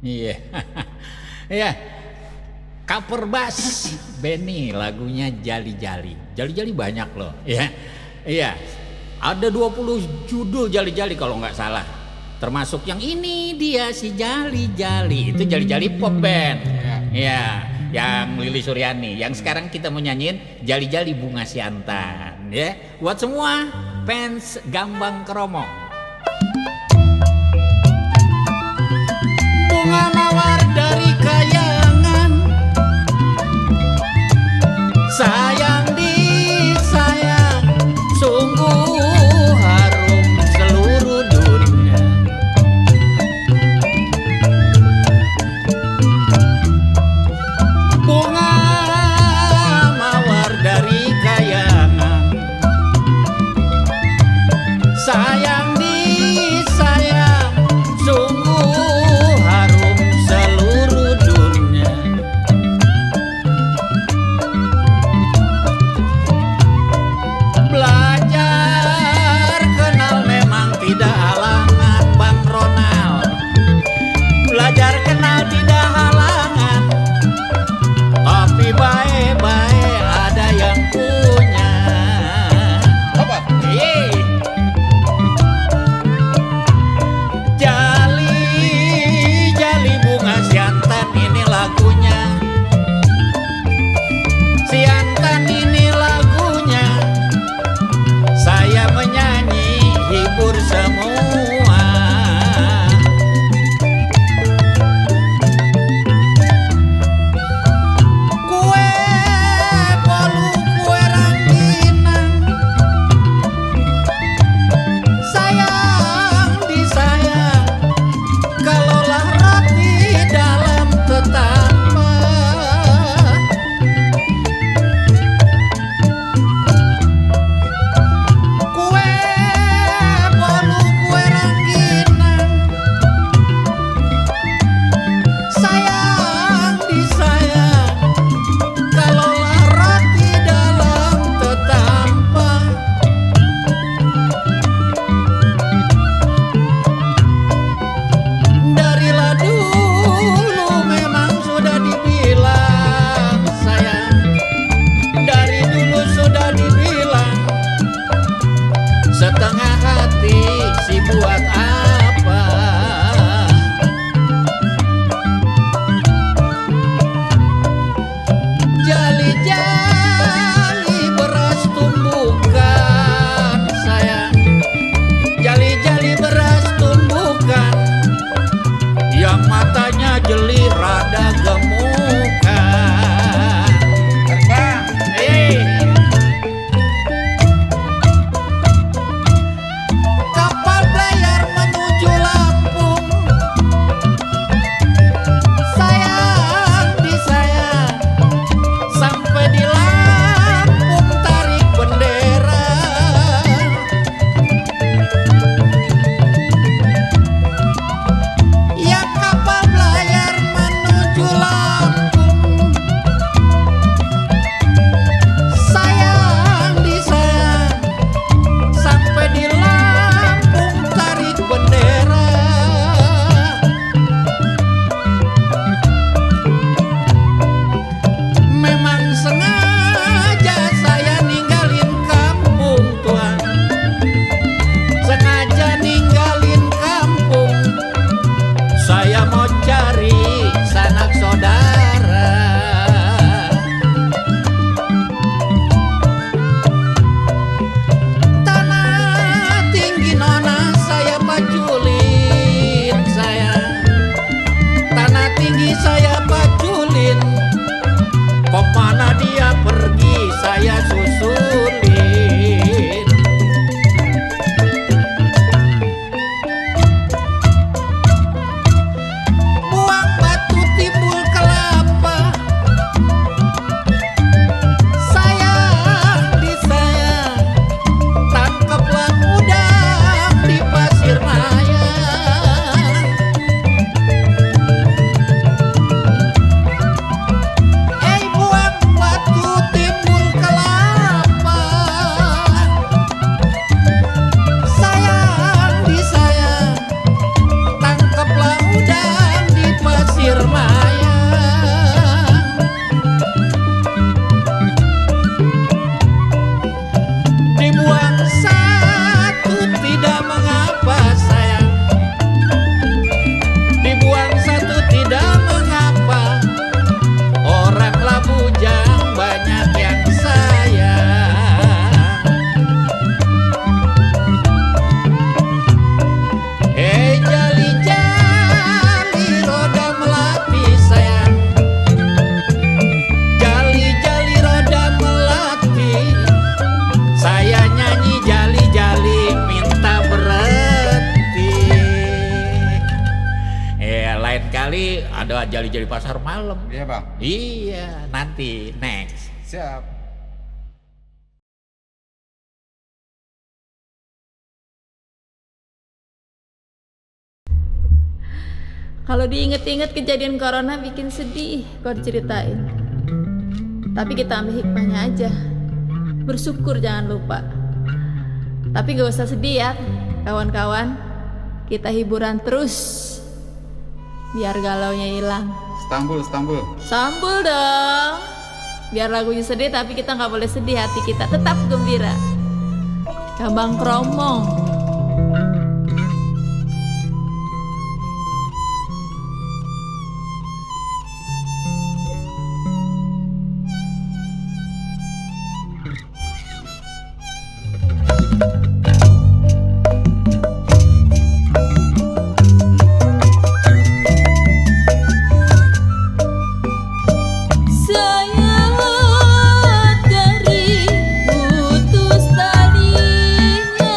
Iya. Iya. Cover bass Benny lagunya Jali-Jali. Jali-Jali banyak loh, ya. Iya. Ada 20 judul Jali-Jali kalau nggak salah. Termasuk yang ini dia si Jali-Jali. Itu Jali-Jali pop band. Iya, yang Lili Suryani. Yang sekarang kita mau nyanyiin Jali-Jali Bunga Siantan, ya. Buat semua fans Gambang Kromong. Bunga mawar dari kayangan, sayang disayang, sungguh harum seluruh dunia. Bunga mawar dari kayangan, sayang disayang, sungguh harum seluruh dunia. Belajar kenal memang tidak halangan, Bang Ronald. Belajar kenal tidak halangan, tapi baik-baik ada yang punya. Apa? Yeay. kali ada jali-jali pasar malam. Iya bang. Iya, nanti next. Siap. Kalau diinget-inget kejadian corona bikin sedih kalau diceritain. Tapi kita ambil hikmahnya aja. Bersyukur jangan lupa. Tapi gak usah sedih ya kawan-kawan. Kita hiburan terus biar galaunya hilang. Istanbul. Sambul dong. Biar lagunya sedih tapi kita gak boleh sedih. Hati kita tetap gembira. Gambang Kromong. Saya dari putus talinya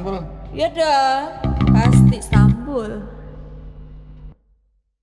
Istanbul? Ya dong, pasti Istanbul.